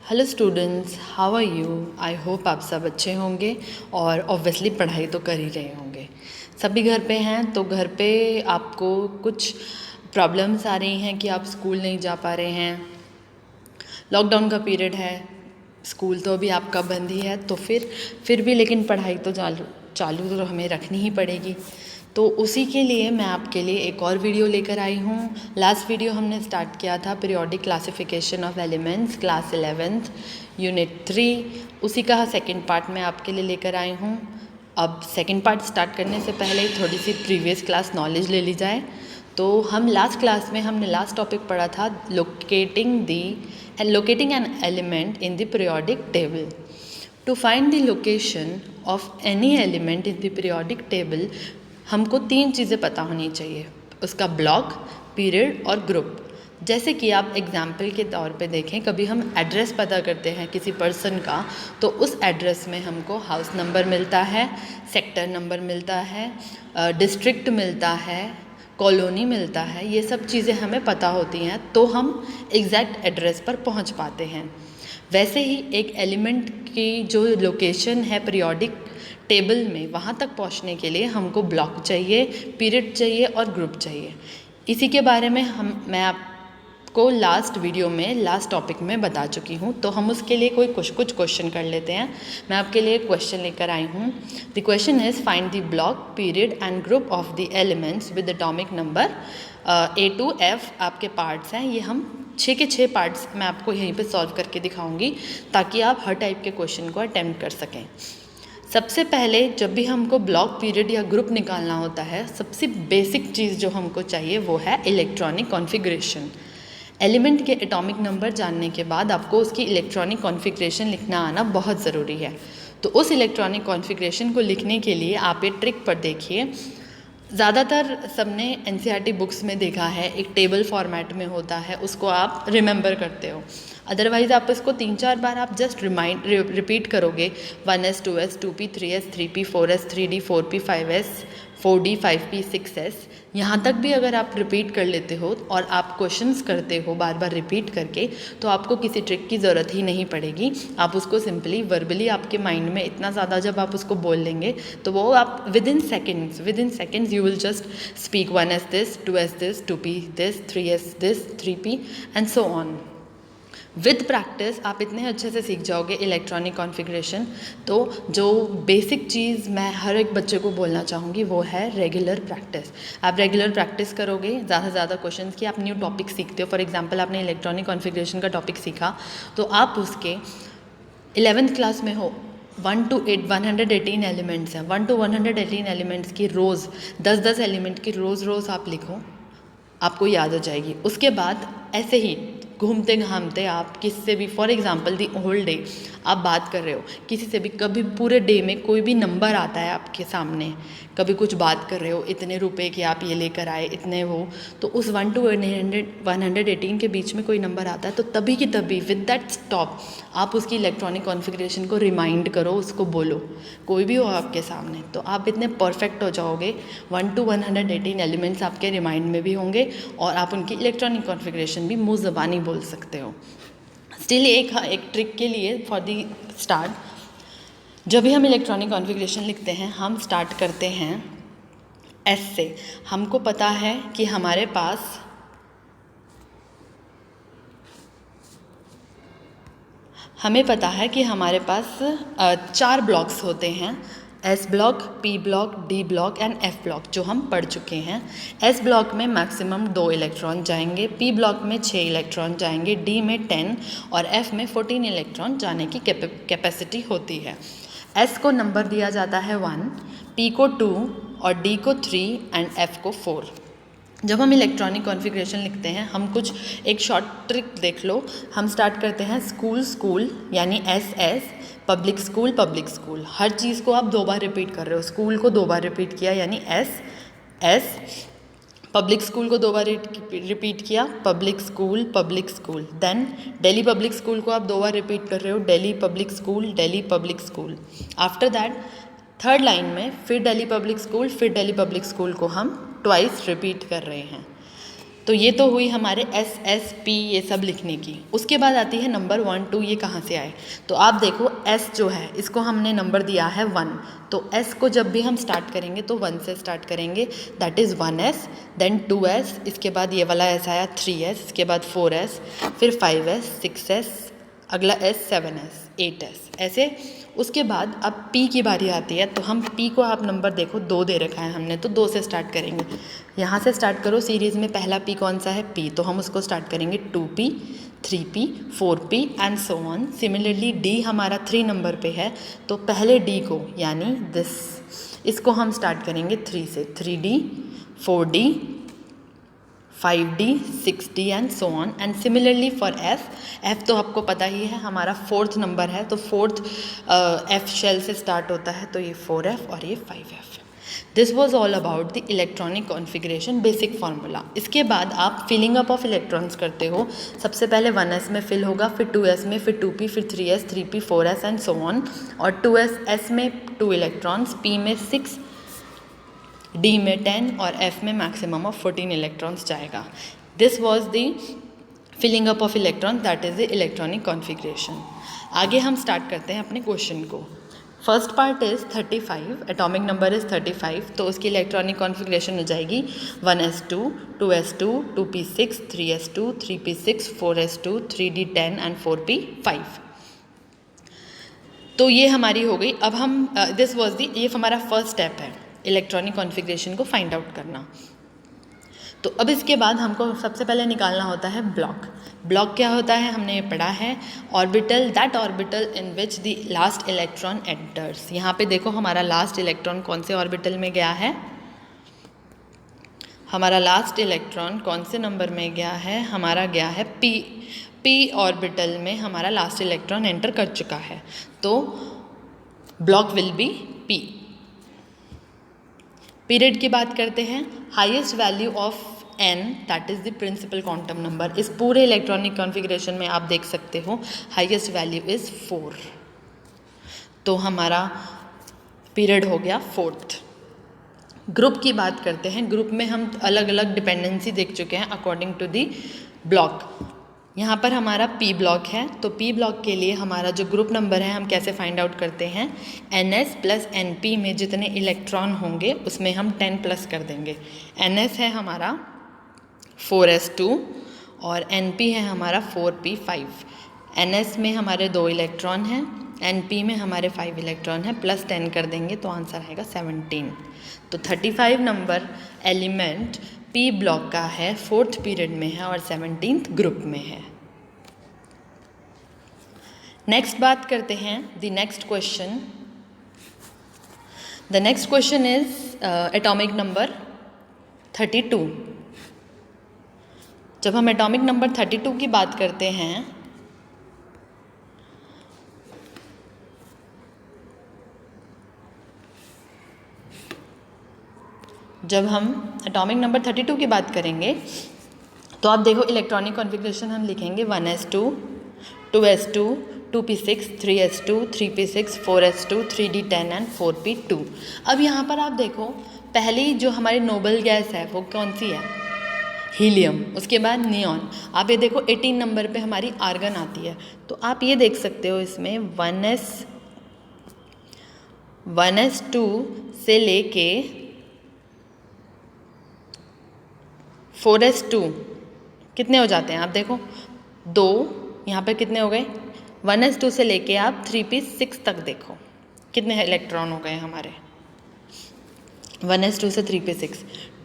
Hello students, how are you? I hope आप सब अच्छे होंगे और ऑब्वियसली पढ़ाई तो कर ही रहे होंगे। सभी घर पे हैं तो घर पे आपको कुछ प्रॉब्लम्स आ रही हैं कि आप स्कूल नहीं जा पा रहे हैं। लॉकडाउन का पीरियड है, स्कूल तो अभी आपका बंद ही है, तो फिर भी लेकिन पढ़ाई तो चालू तो हमें रखनी ही पड़ेगी। तो उसी के लिए मैं आपके लिए एक और वीडियो लेकर आई हूँ। लास्ट वीडियो हमने स्टार्ट किया था periodic classification of elements, class 11th unit 3। उसी का सेकंड पार्ट मैं आपके लिए लेकर आई हूँ। अब सेकंड पार्ट स्टार्ट करने से पहले थोड़ी सी प्रीवियस क्लास नॉलेज ले ली जाए। तो हम लास्ट क्लास में हमने लास्ट टॉपिक पढ़ा था locating an element in the periodic table. To find the location of any element in the periodic table हमको 3 चीज़ें पता होनी चाहिए, उसका ब्लॉक, पीरियड और ग्रुप। जैसे कि आप एग्जाम्पल के तौर पे देखें, कभी हम एड्रेस पता करते हैं किसी पर्सन का, तो उस एड्रेस में हमको हाउस नंबर मिलता है, सेक्टर नंबर मिलता है, डिस्ट्रिक्ट मिलता है, कॉलोनी मिलता है। ये सब चीज़ें हमें पता होती हैं तो हम एग्जैक्ट एड्रेस पर पहुंच पाते हैं। वैसे ही एक एलिमेंट की जो लोकेशन है पीरियोडिक टेबल में, वहाँ तक पहुँचने के लिए हमको ब्लॉक चाहिए, पीरियड चाहिए और ग्रुप चाहिए। इसी के बारे में मैं आपको लास्ट वीडियो में लास्ट टॉपिक में बता चुकी हूँ। तो हम उसके लिए कुछ क्वेश्चन कर लेते हैं। मैं आपके लिए क्वेश्चन लेकर आई हूँ। The question is find the block, period and group of the elements with atomic number A to F। आपके पार्ट्स हैं, ये हम 6 के 6 पार्ट्स मैं आपको यहीं पे सॉल्व करके दिखाऊंगी ताकि आप हर टाइप के क्वेश्चन को अटेम्प्ट कर सकें। सबसे पहले जब भी हमको ब्लॉक, पीरियड या ग्रुप निकालना होता है, सबसे बेसिक चीज़ जो हमको चाहिए वो है इलेक्ट्रॉनिक कॉन्फ़िगरेशन। एलिमेंट के एटॉमिक नंबर जानने के बाद आपको उसकी इलेक्ट्रॉनिक कॉन्फ़िगरेशन लिखना आना बहुत ज़रूरी है। तो उस इलेक्ट्रॉनिक कॉन्फ़िगरेशन को लिखने के लिए आप ये ट्रिक पर देखिए। ज़्यादातर सबने एनसीईआरटी बुक्स में देखा है, एक टेबल फॉर्मेट में होता है, उसको आप रिमेंबर करते हो। अदरवाइज़ आप इसको 3-4 बार आप जस्ट रिपीट करोगे। 1S 2S 2P 3S 3P 4S 3D 4P 5S 4D 5P 6S, यहाँ तक भी अगर आप रिपीट कर लेते हो और आप क्वेश्चंस करते हो बार बार रिपीट करके, तो आपको किसी ट्रिक की ज़रूरत ही नहीं पड़ेगी। आप उसको सिंपली वर्बली आपके माइंड में इतना ज़्यादा जब आप उसको बोल लेंगे तो वो आप with in seconds you will just speak 1S this, 2S this, 2P this, 3S this, 3P and so on. With practice आप इतने अच्छे से सीख जाओगे इलेक्ट्रॉनिक कॉन्फ़िगरेशन। तो जो बेसिक चीज़ मैं हर एक बच्चे को बोलना चाहूँगी वो है रेगुलर प्रैक्टिस। आप रेगुलर प्रैक्टिस करोगे, ज़्यादा से ज़्यादा क्वेश्चंस की आप न्यू टॉपिक सीखते हो। फॉर एग्जांपल आपने इलेक्ट्रॉनिक कॉन्फ़िगरेशन का टॉपिक सीखा, तो आप उसके 11th क्लास में हो, 1 to 118 एलिमेंट्स हैं, 1 to 118 एलिमेंट्स की रोज़ 10-10 एलिमेंट की रोज़ आप लिखो, आपको याद हो जाएगी। उसके बाद ऐसे ही घूमते घामते आप किससे भी, for example the whole day आप बात कर रहे हो किसी से भी, कभी पूरे डे में कोई भी नंबर आता है आपके सामने, कभी कुछ बात कर रहे हो, इतने रुपए के आप ये लेकर आए, इतने वो, तो उस 1 to 118 के बीच में कोई नंबर आता है, तो तभी की तभी विद दैट स्टॉप आप उसकी इलेक्ट्रॉनिक कॉन्फ़िगरेशन को रिमाइंड करो, उसको बोलो, कोई भी हो आपके सामने, तो आप इतने परफेक्ट हो जाओगे। 1 to 118 एलिमेंट्स आपके रिमाइंड में भी होंगे और आप उनकी इलेक्ट्रॉनिक कॉन्फ़िगरेशन भी मुँह ज़बानी बोल सकते हो। स्टिल एक ट्रिक के लिए फॉर दी स्टार्ट, जब भी हम इलेक्ट्रॉनिक कॉन्फ़िगरेशन लिखते हैं हम स्टार्ट करते हैं एस से। हमको पता है कि हमारे पास हमें पता है कि हमारे पास 4 ब्लॉक्स होते हैं, S block, P block, D block and F block, जो हम पढ़ चुके हैं। एस ब्लॉक में मैक्सिमम 2 इलेक्ट्रॉन जाएंगे, पी ब्लॉक में 6 इलेक्ट्रॉन जाएंगे, डी में 10 और एफ में 14 इलेक्ट्रॉन जाने की कैपेसिटी होती है। एस को नंबर दिया जाता है 1, पी को 2 और डी को 3 एंड एफ को 4। जब हम इलेक्ट्रॉनिक कॉन्फ़िगरेशन लिखते हैं, हम कुछ एक शॉर्ट ट्रिक देख लो। हम स्टार्ट करते हैं स्कूल यानी एस, पब्लिक स्कूल। हर चीज़ को आप 2 बार रिपीट कर रहे हो। स्कूल को 2 बार रिपीट किया यानी एस, पब्लिक स्कूल को 2 बार रिपीट किया, public school. Then Delhi public school को आप 2 बार रिपीट कर रहे हो, Delhi public school. After that third line में फिर दिल्ली पब्लिक स्कूल को हम ट्वाइस रिपीट कर रहे हैं। तो ये तो हुई हमारे S S P ये सब लिखने की। उसके बाद आती है नंबर 1 2, ये कहाँ से आए? तो आप देखो S जो है इसको हमने नंबर दिया है 1, तो S को जब भी हम स्टार्ट करेंगे तो 1 से स्टार्ट करेंगे, that is 1S, then 2S, इसके बाद ये वाला S आया 3S, इसके बाद 4S, फिर 5S, 6S, अगला S 7S, 8S, ऐसे। उसके बाद अब P की बारी आती है, तो हम P को आप नंबर देखो 2 दे रखा है हमने, तो 2 से स्टार्ट करेंगे। यहाँ से स्टार्ट करो, सीरीज़ में पहला P कौन सा है? P, तो हम उसको स्टार्ट करेंगे 2P, 3P, 4P and so on. Similarly D हमारा 3 नंबर पे है, तो पहले D को यानी इसको हम स्टार्ट करेंगे 3 से, 3D, 4D, 5D, 6D and so on. And similarly for F तो आपको पता ही है हमारा 4th नंबर है, तो 4th F शेल से स्टार्ट होता है, तो ये 4F और ये 5F। This was all about the electronic configuration basic formula. इसके बाद आप फिलिंग अप ऑफ इलेक्ट्रॉन्स करते हो। सबसे पहले 1S में फिल होगा, फिर 2S में, फिर 2P, फिर 3S, 3P, 4S and so on. और 2S में 2 इलेक्ट्रॉन्स, P में 6, D में 10 और F में मैक्सिमम ऑफ 14 इलेक्ट्रॉन्स जाएगा। This was the filling up of electron, that is the electronic configuration. आगे हम स्टार्ट करते हैं अपने क्वेश्चन को। First part is 35, atomic number is 35, तो उसकी इलेक्ट्रॉनिक कॉन्फ़िगरेशन हो जाएगी 1s2, 2s2, 2p6, 3s2, 3p6, 4s2, 3d10 and 4p5। तो ये हमारी हो गई। अब हम दिस वॉज दी, ये हमारा फर्स्ट स्टेप है इलेक्ट्रॉनिक कॉन्फ़िगरेशन को फाइंड आउट करना। तो अब इसके बाद हमको सबसे पहले निकालना होता है ब्लॉक। ब्लॉक क्या होता है हमने ये पढ़ा है, orbital, that orbital in which the last electron enters. यहाँ पे देखो हमारा लास्ट इलेक्ट्रॉन कौन से ऑर्बिटल में गया है, हमारा लास्ट इलेक्ट्रॉन कौन से नंबर में गया है, हमारा गया है p ऑर्बिटल में हमारा लास्ट इलेक्ट्रॉन एंटर कर चुका है, तो block will be p। Period की बात करते हैं, highest value of n, that is the principal quantum number. इस पूरे इलेक्ट्रॉनिक कॉन्फ़िगरेशन में आप देख सकते हो हाईएस्ट वैल्यू इज़ 4, तो हमारा पीरियड हो गया 4th। ग्रुप की बात करते हैं, ग्रुप में हम अलग अलग डिपेंडेंसी देख चुके हैं अकॉर्डिंग टू दी ब्लॉक। यहाँ पर हमारा P ब्लॉक है, तो P ब्लॉक के लिए हमारा जो ग्रुप नंबर है हम कैसे फाइंड आउट करते हैं, NS प्लस NP में जितने इलेक्ट्रॉन होंगे उसमें हम 10 प्लस कर देंगे। NS है हमारा 4s2 और NP है हमारा 4p5। NS में हमारे 2 इलेक्ट्रॉन हैं, NP में हमारे 5 इलेक्ट्रॉन हैं, प्लस 10 कर देंगे तो आंसर आएगा 17। तो 35 नंबर एलिमेंट P ब्लॉक का है, 4th पीरियड में है और 17th ग्रुप में है। नेक्स्ट बात करते हैं the next question. The next question is atomic number 32। जब हम एटॉमिक नंबर 32 की बात करते हैं, जब हम एटॉमिक नंबर 32 की बात करेंगे तो आप देखो इलेक्ट्रॉनिक कॉन्फ़िगरेशन हम लिखेंगे 1s2, 2s2, 2p6, 3s2, 3p6, 4s2, 3d10 and 4p2। अब यहाँ पर आप देखो पहली जो हमारी नोबल गैस है वो कौन सी है, हीलियम, उसके बाद नियॉन। आप ये देखो 18 नंबर पे हमारी आर्गन आती है, तो आप ये देख सकते हो इसमें 1s2 से लेके 4s2 कितने हो जाते हैं आप देखो, 2 यहाँ पे कितने हो गए, 1s2 से लेके आप 3p6 तक देखो कितने इलेक्ट्रॉन हो गए हमारे, 1s2 से 3p6,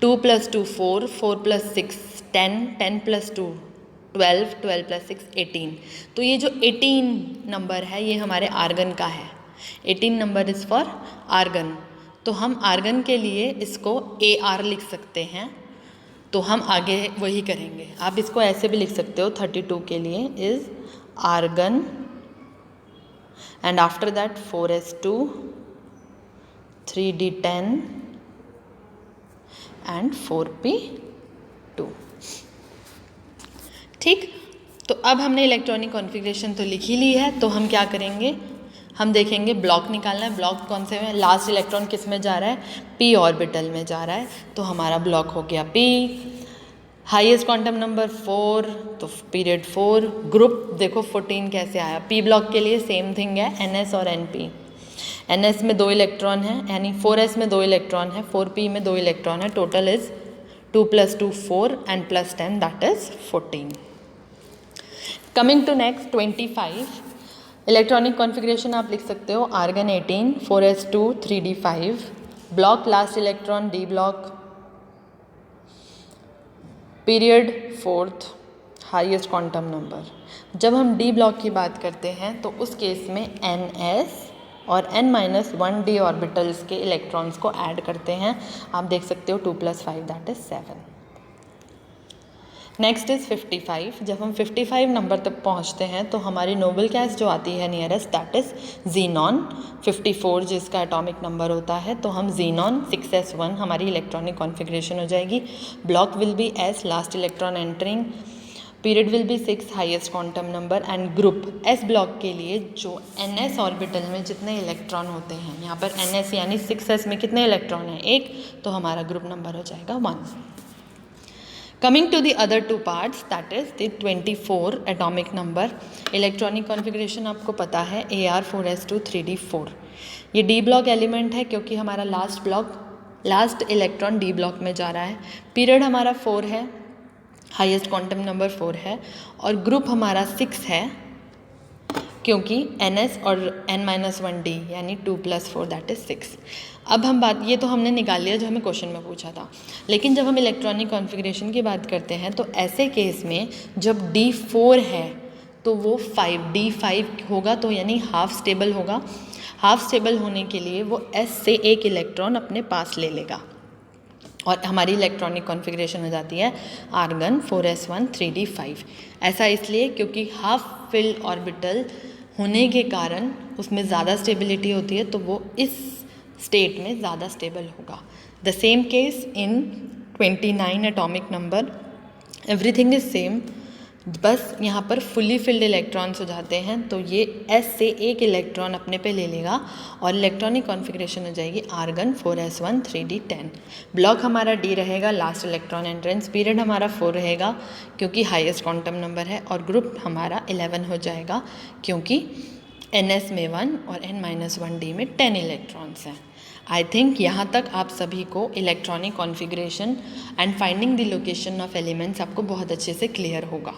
2 + 2 4, 4 + 6 10, 10 + 2 12, 12 + 6 18। तो ये जो 18 नंबर है ये हमारे आर्गन का है, 18 नंबर इज़ फॉर आर्गन। तो हम आर्गन के लिए इसको AR लिख सकते हैं, तो हम आगे वही करेंगे। आप इसको ऐसे भी लिख सकते हो, 32 के लिए is argon and after that 4s2, 3d10 and 4p2। ठीक, तो अब हमने इलेक्ट्रॉनिक कॉन्फ़िगरेशन तो लिख ही ली है, तो हम क्या करेंगे, हम देखेंगे ब्लॉक निकालना है। ब्लॉक कौन से में, लास्ट इलेक्ट्रॉन किस में जा रहा है, P ऑर्बिटल में जा रहा है, तो हमारा ब्लॉक हो गया P। हाईएस्ट क्वांटम नंबर 4, तो पीरियड 4। ग्रुप देखो 14 कैसे आया। पी ब्लॉक के लिए सेम थिंग है, NS और NP। NS में 2 इलेक्ट्रॉन है, यानी 4S में 2 इलेक्ट्रॉन है, 4P में 2 इलेक्ट्रॉन है, total is 2 + 2 4 and + 10 that is 14। Coming to next 25 electronic configuration आप लिख सकते हो argon 18 4s2 3d5 block last electron D block period 4th highest quantum number. जब हम D ब्लॉक की बात करते हैं तो उस केस में NS और n-1d ऑर्बिटल्स के इलेक्ट्रॉन्स को ऐड करते हैं। आप देख सकते हो 2 + 5 दैट इज 7। Next is 55। जब हम 55 नंबर तक पहुंचते हैं तो हमारी नोबल गैस जो आती है नियरेस्ट दैट इज जीनॉन 54 जिसका एटॉमिक नंबर होता है, तो हम जीनॉन 6s1 हमारी इलेक्ट्रॉनिक कॉन्फ़िगरेशन हो जाएगी। Block will B S last electron entering, period will be 6 highest quantum number and group S block के लिए जो NS ऑर्बिटल में जितने इलेक्ट्रॉन होते हैं, यहाँ पर NS यानी 6s में कितने इलेक्ट्रॉन हैं 1, तो हमारा ग्रुप नंबर हो जाएगा 1। Coming to the other two parts that is the 24 atomic number electronic configuration आपको पता है Ar4s2 3d4। ये D ब्लॉक एलिमेंट है क्योंकि हमारा लास्ट इलेक्ट्रॉन D ब्लॉक में जा रहा है। पीरियड हमारा 4 है, हाईएस्ट क्वांटम नंबर 4 है और ग्रुप हमारा 6 है क्योंकि NS और n-1d यानी 2 + 4 दैट इज 6। अब हम बात, ये तो हमने निकाल लिया जो हमें क्वेश्चन में पूछा था, लेकिन जब हम इलेक्ट्रॉनिक कॉन्फ़िगरेशन की बात करते हैं तो ऐसे केस में जब D4 है तो वो 5D5 होगा, तो यानी हाफ स्टेबल होगा। हाफ स्टेबल होने के लिए वो S से एक इलेक्ट्रॉन अपने पास ले लेगा और हमारी इलेक्ट्रॉनिक कॉन्फ़िगरेशन हो जाती है आर्गन 4s1 3d5। ऐसा इसलिए क्योंकि हाफ फिल्ड ऑर्बिटल होने के कारण उसमें ज़्यादा स्टेबिलिटी होती है, तो वो इस स्टेट में ज़्यादा स्टेबल होगा। The same case in 29 atomic number, everything is same, बस यहाँ पर फुली फिल्ड इलेक्ट्रॉन्स हो जाते हैं, तो ये S से एक इलेक्ट्रॉन अपने पे ले लेगा और इलेक्ट्रॉनिक कॉन्फ़िगरेशन हो जाएगी आर्गन 4s1 3d10। ब्लॉक हमारा D रहेगा लास्ट इलेक्ट्रॉन एंट्रेंस, पीरियड हमारा 4 रहेगा क्योंकि हाईएस्ट क्वांटम नंबर है और ग्रुप हमारा 11 हो जाएगा क्योंकि NS में 1 और n-1d में 10 इलेक्ट्रॉन्स हैं। आई थिंक यहाँ तक आप सभी को electronic configuration and finding the location of elements आपको बहुत अच्छे से क्लियर होगा।